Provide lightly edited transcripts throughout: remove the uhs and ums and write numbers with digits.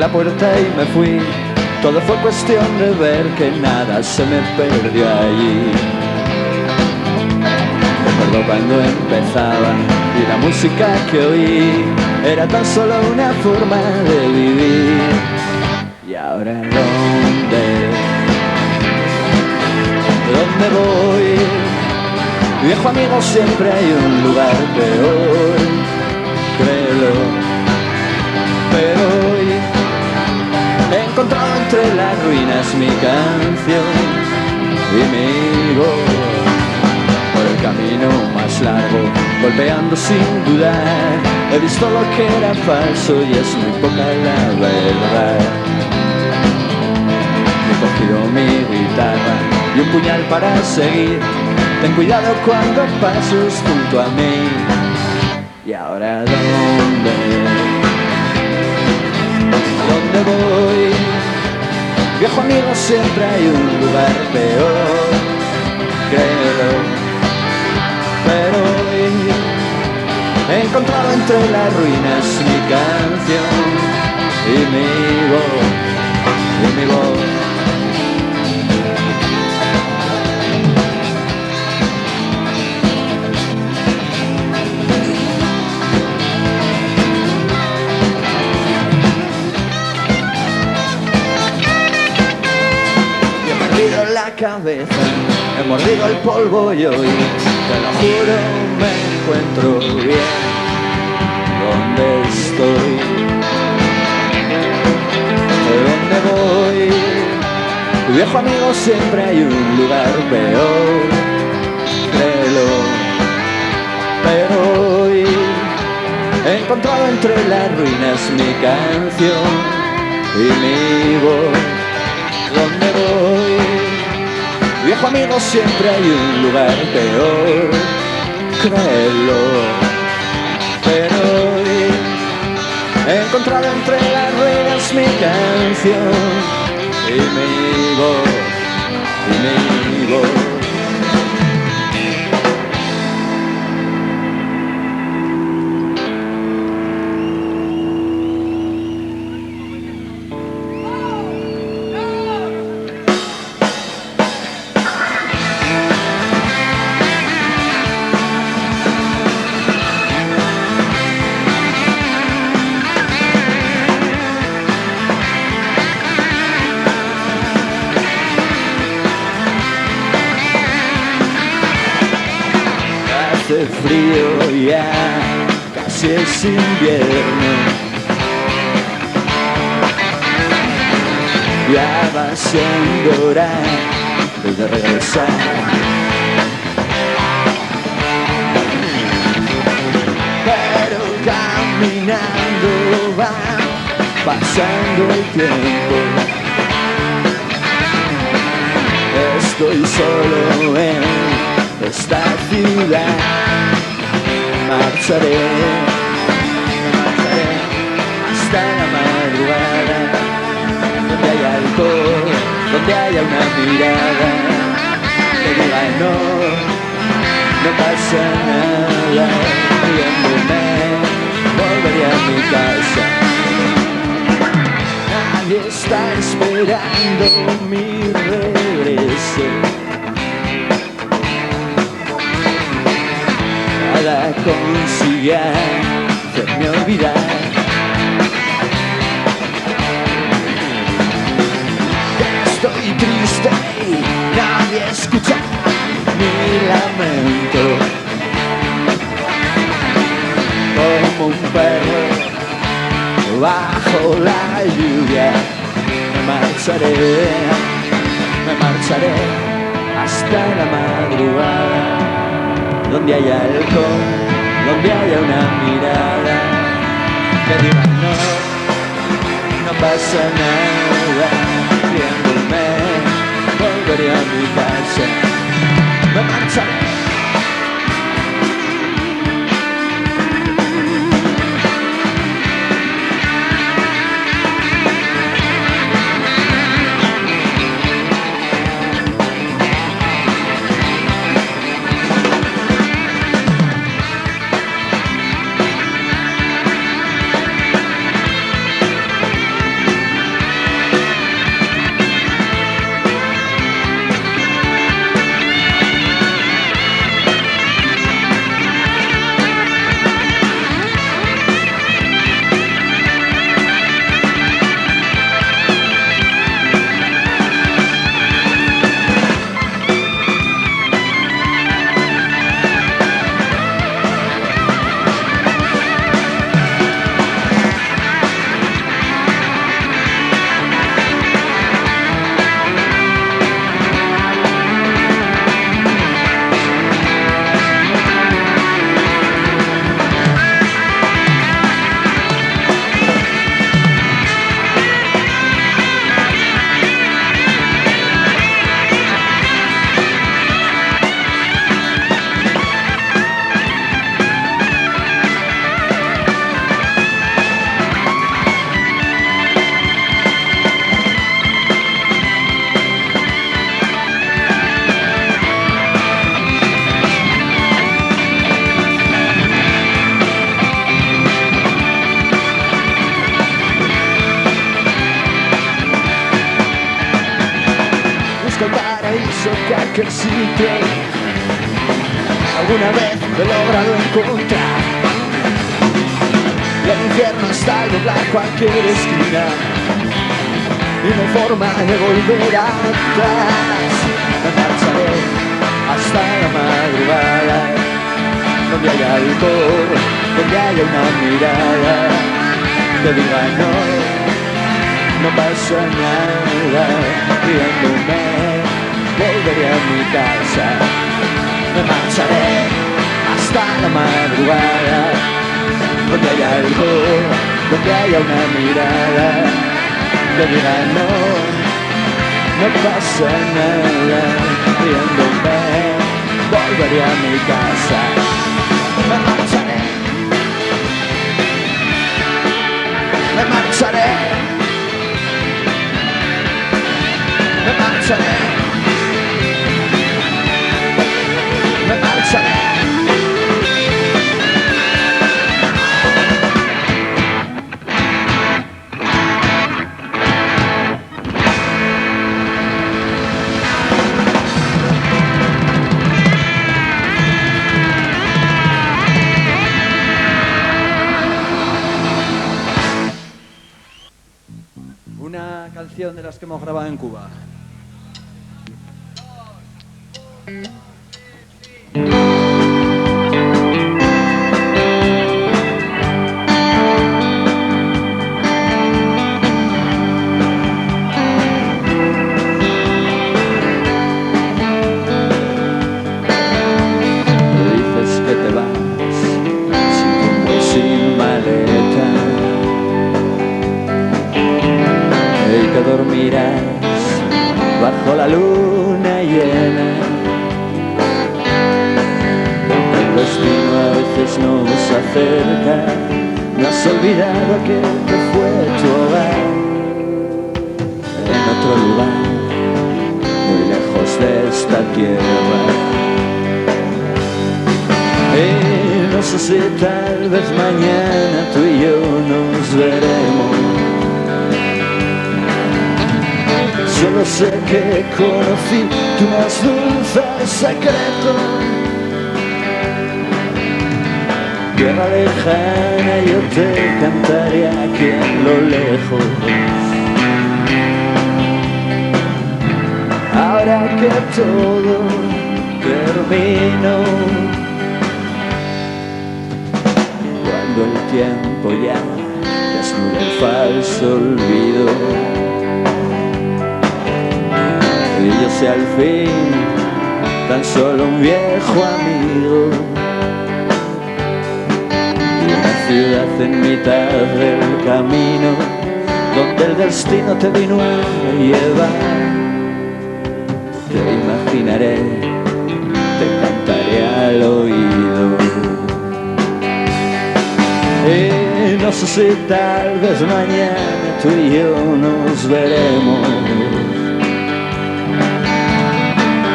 la puerta y me fui. Todo fue cuestión de ver que nada se me perdió allí. Recuerdo cuando empezaba y la música que oí era tan solo una forma de vivir. ¿Y ahora dónde voy? Viejo amigo, siempre hay un lugar peor, créelo. Pero hoy he encontrado entre las ruinas mi canción y mi voz. Por el camino más largo, golpeando sin dudar, he visto lo que era falso y es muy poca la verdad. He cogido mi guitarra y un puñal para seguir. Ten cuidado cuando pases junto a mí. ¿Y ahora dónde voy? Viejo amigo, siempre hay un lugar peor, créelo. Pero hoy he encontrado entre las ruinas mi canción y mi voz. Cabeza, he mordido el polvo y hoy, te lo juro, me encuentro bien donde estoy. ¿Dónde voy? Viejo amigo, siempre hay un lugar peor, créelo. Pero hoy he encontrado entre las ruinas mi canción y mi voz. ¿Dónde voy? Viejo amigo, siempre hay un lugar peor, créelo. Pero hoy he encontrado entre las ruinas mi canción y mi voz, y mi voz. Hace frío ya, casi es invierno. Ya va siendo hora de regresar. Pero caminando va pasando el tiempo. Estoy solo en esta ciudad. Marcharé hasta la madrugada, donde haya alcohol, donde haya una mirada que diga no pasa nada. Riéndome, volveré a mi casa. Nadie está esperando mi regreso. Nada consigue hacerme olvidar. Estoy triste y nadie escucha mi lamento. Como un perro bajo la lluvia, me marcharé hasta la madrugada. Donde haya alcohol, donde haya una mirada que diga no pasa nada. Riéndome, volveré a mi casa. Me marcharé. paraíso que aquel sitio alguna vez he logrado encontrar. Y el infierno está al doblar cualquier esquina y no hay forma de volver atrás. Me marcharé hasta la madrugada, donde haya alcohol, donde haya una mirada que diga no pasa nada. Riéndome volveré a mi casa. Me marcharé hasta la madrugada, donde haya alcohol, donde haya una mirada que diga no pasa nada. Riéndome volveré a mi casa. Me marcharé, me marcharé, me marcharé, me marcharé. Una canción de las que hemos grabado en Cuba. Dices que te vas sin rumbo y sin maleta, y que dormirás bajo la luna llena. El destino a veces nos acerca. No has olvidado que fue tu hogar, en otro lugar, muy lejos de esta tierra. Y no sé si tal vez mañana tú y yo nos veremos. Solo sé que conocí tu más dulce secreto. Tierra lejana, yo te cantaré aquí en lo lejos. Ahora que todo terminó, cuando el tiempo ya desnuda el falso olvido, y yo sea al fin tan solo un viejo amigo de una ciudad en mitad del camino, donde el destino te vino a llevar. Te imaginaré, te cantaré al oído, y no sé si tal vez mañana tú y yo nos veremos.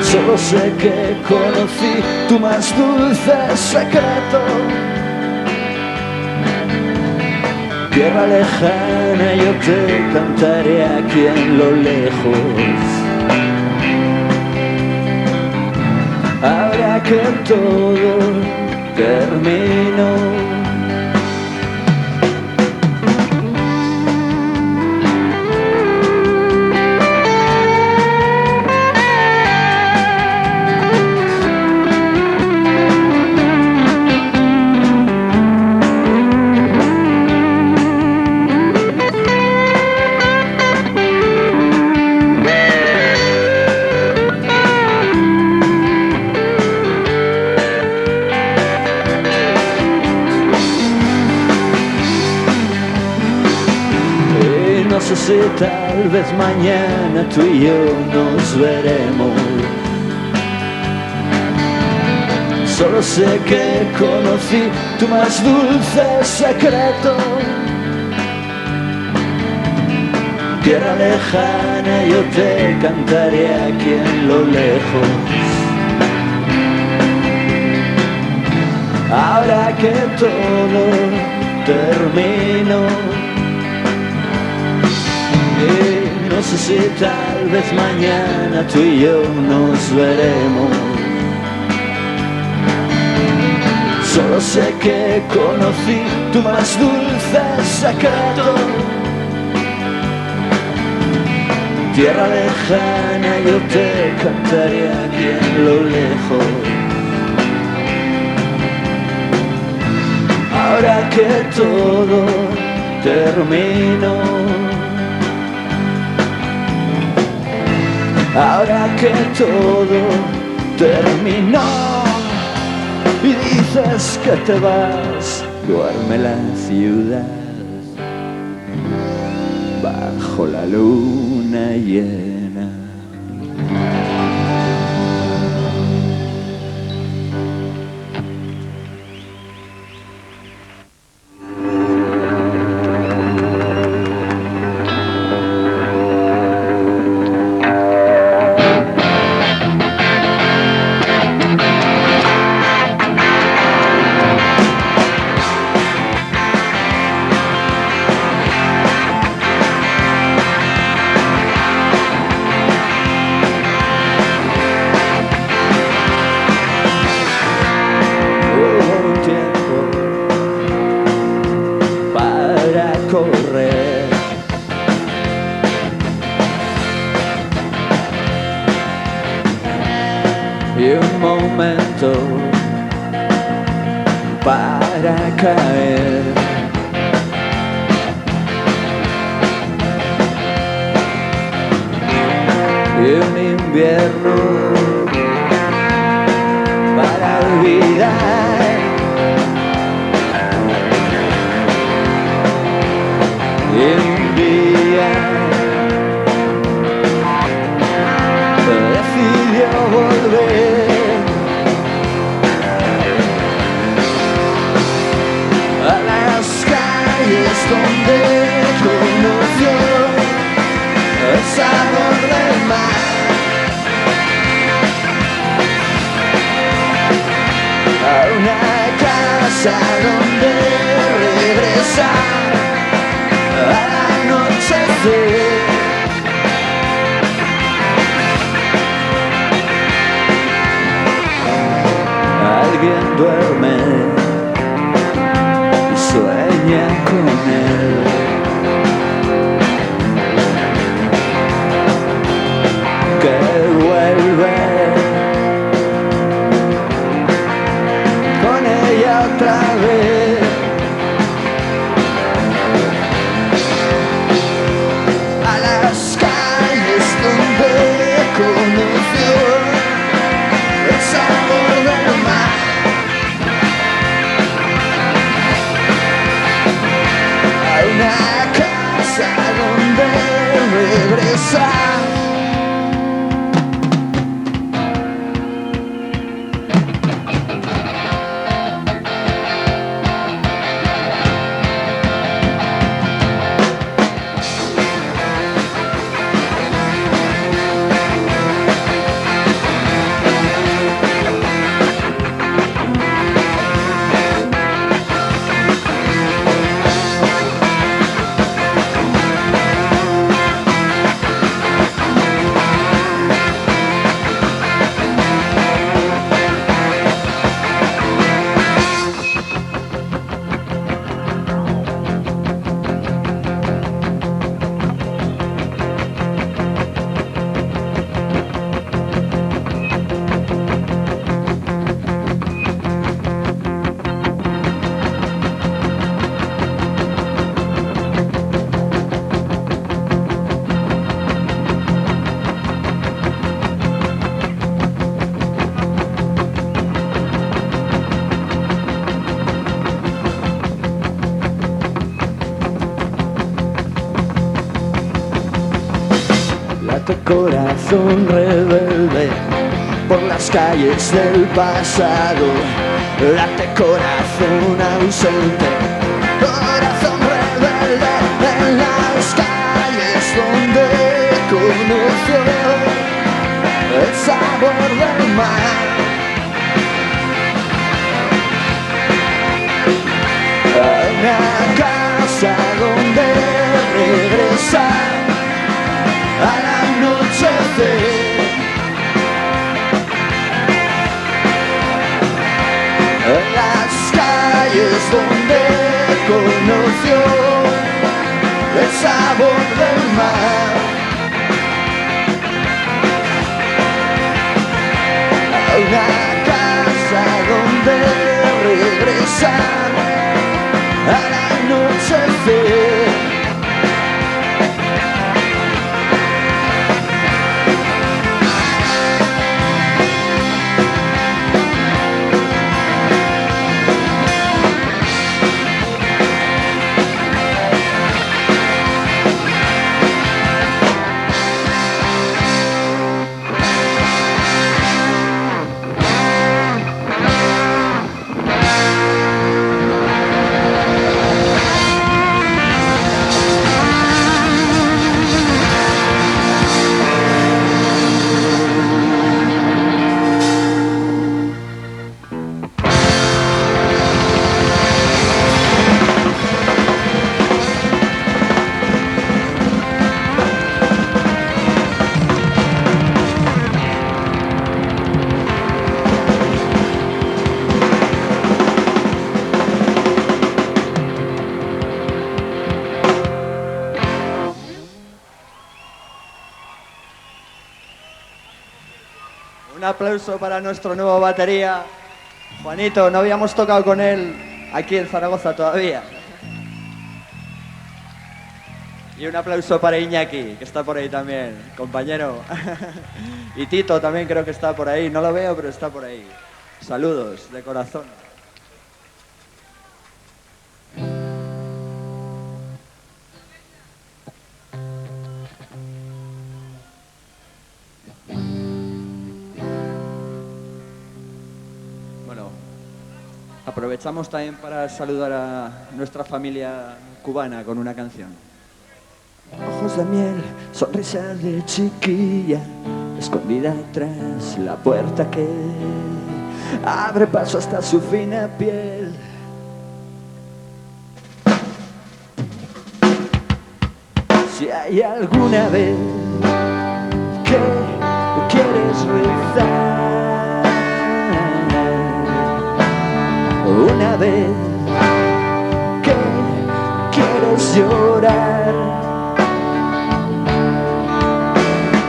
Solo sé que conocí tu más dulce secreto. Tierra lejana, yo te cantaré aquí en lo lejos. Ahora que todo terminó. No sé si tal vez mañana tú y yo nos veremos. Solo sé que conocí tu más dulce secreto. Tierra lejana, yo te cantaré aquí en lo lejos. Ahora que todo terminó. No no sé si tal vez mañana tú y yo nos veremos. Solo sé que conocí tu más dulce secreto. Tierra lejana, yo te cantaré aquí en lo lejos. Ahora que todo terminó, ahora que todo terminó y dices que te vas, duerme la ciudad bajo la luna llena. Y un momento para caer. Y un invierno para olvidar. Y un día decidió volver a las calles donde conoció el sabor del mar, a una casa donde regresar al anochecer. Alguien duerme y sueña con él. Que vuelve con ella otra vez. A las calles donde conoció el sabor del mar, a una casa donde regresar. Corazón rebelde por las calles del pasado, late corazón ausente, corazón rebelde en las calles donde conoció el sabor del mar, a una casa donde regresar, es donde conoció el sabor del mar. A una casa donde regresar al anochecer. Un aplauso para nuestro nuevo batería, Juanito. No habíamos tocado con él aquí en Zaragoza todavía. Y un aplauso para Iñaki, que está por ahí también, compañero. Y Tito también creo que está por ahí. No lo veo, pero está por ahí. Saludos de corazón. Aprovechamos también para saludar a nuestra familia cubana con una canción. Ojos de miel, sonrisa de chiquilla, escondida tras la puerta que abre paso hasta su fina piel. Si hay alguna vez que quieres rezar, una vez que quieres llorar,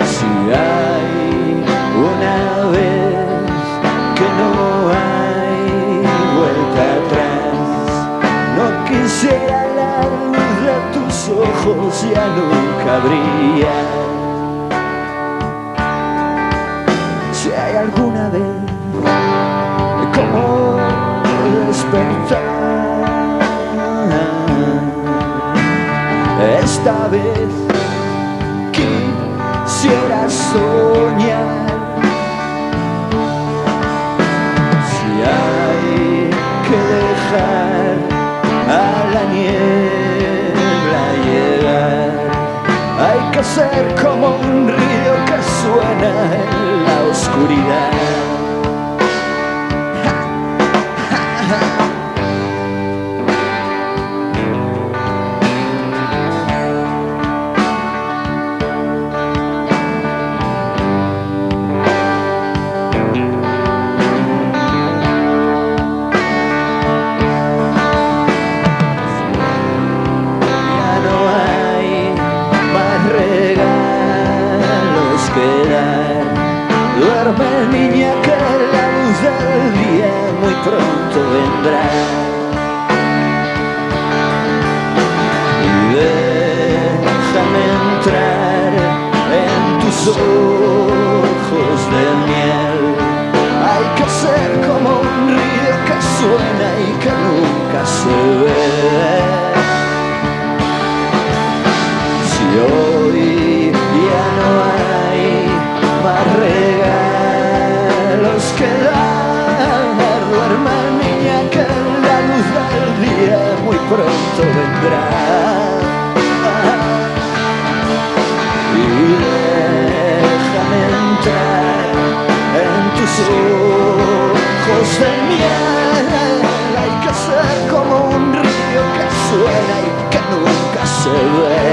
si hay una vez que no hay vuelta atrás, no quisiera la luz de tus ojos ya nunca brillar. Si hay alguna vez como despertar, esta vez quisiera soñar. Si hay que dejar a la niebla llegar, hay que ser como un río que suena en la oscuridad. Niña, que la luz del día muy pronto vendrá. Y déjame entrar en tus ojos de miel. Hay que ser como un río que suena y que nunca se ve. Si hoy ya no hay más regalos que dar, duerma niña, que la luz del día muy pronto vendrá. Y déjame entrar en tus ojos de miel. Hay que ser como un río que suena y que nunca se ve.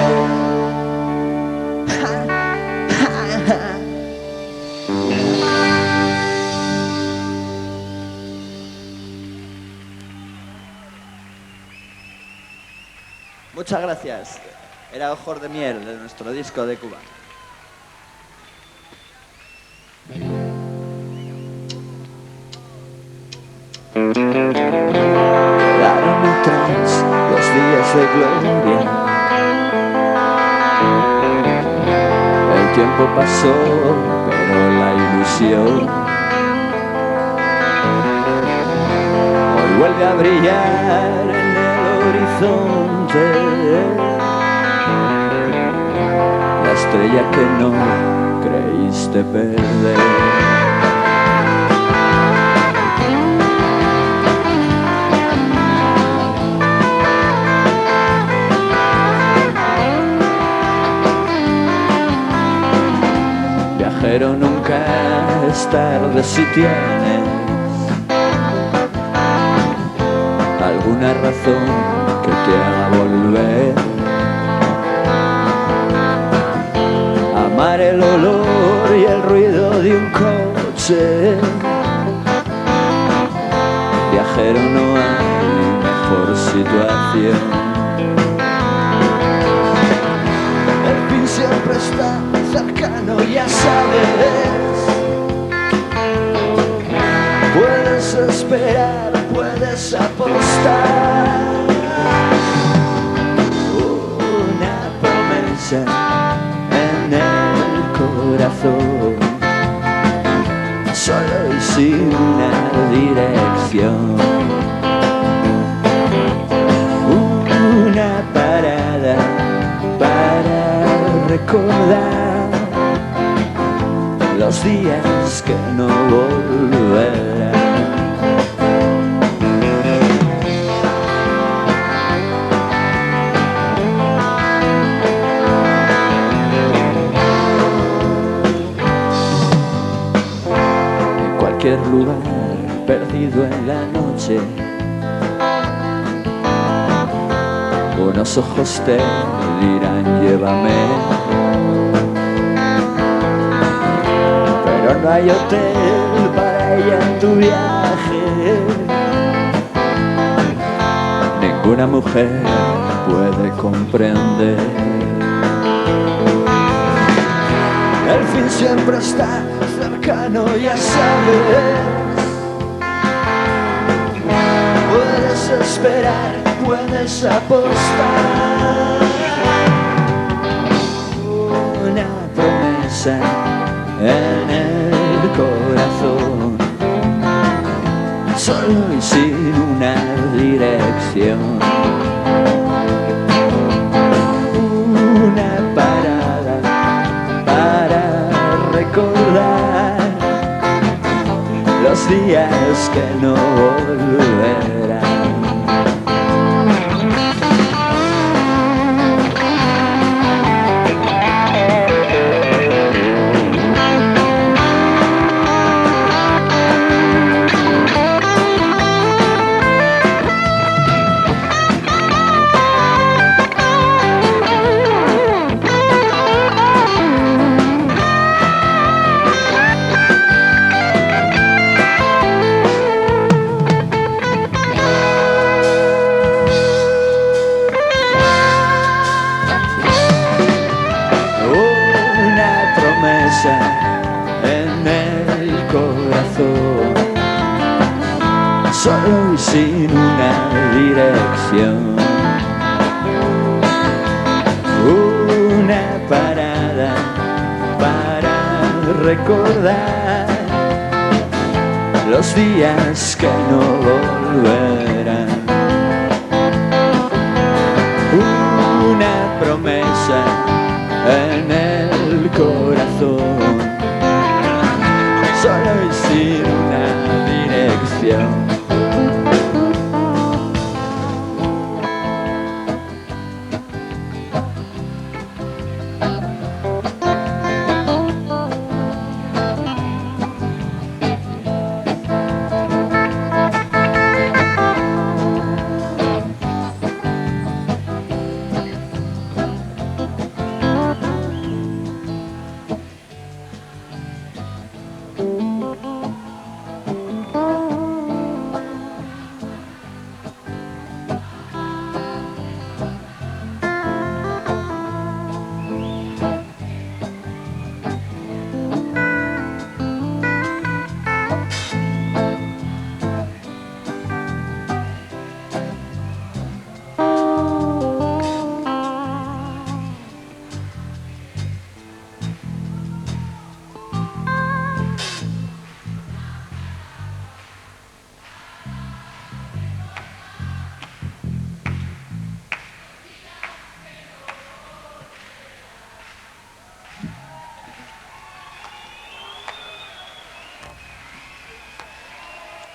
Muchas gracias. Era Ojos de Miel, de nuestro disco de Cuba. Quedaron atrás los días de gloria. El tiempo pasó, pero la ilusión hoy vuelve a brillar en el horizonte. La estrella que no creíste perder. Pero nunca es tarde si tienes alguna razón que te haga volver. Amar el olor y el ruido de un coche. Viajero, no hay mejor situación. El fin siempre está cercano, ya sabes. Puedes esperar, puedes apostar. Una promesa en el corazón, solo y sin una dirección. Una parada para recordar los días que no volverán. En cualquier lugar perdido en la noche, unos ojos te dirán llévame. Pero no hay hotel para ella en tu viaje. Ninguna mujer puede comprender. El fin siempre está cercano, ya sabes. Puedes esperar, puedes apostar. Una promesa en el corazón, solo y sin una dirección. Una parada para recordar los días que no volverán. En el corazón, solo y sin una dirección. Una parada para recordar los días que no volverán. Una promesa en el corazón, solo y sin una dirección.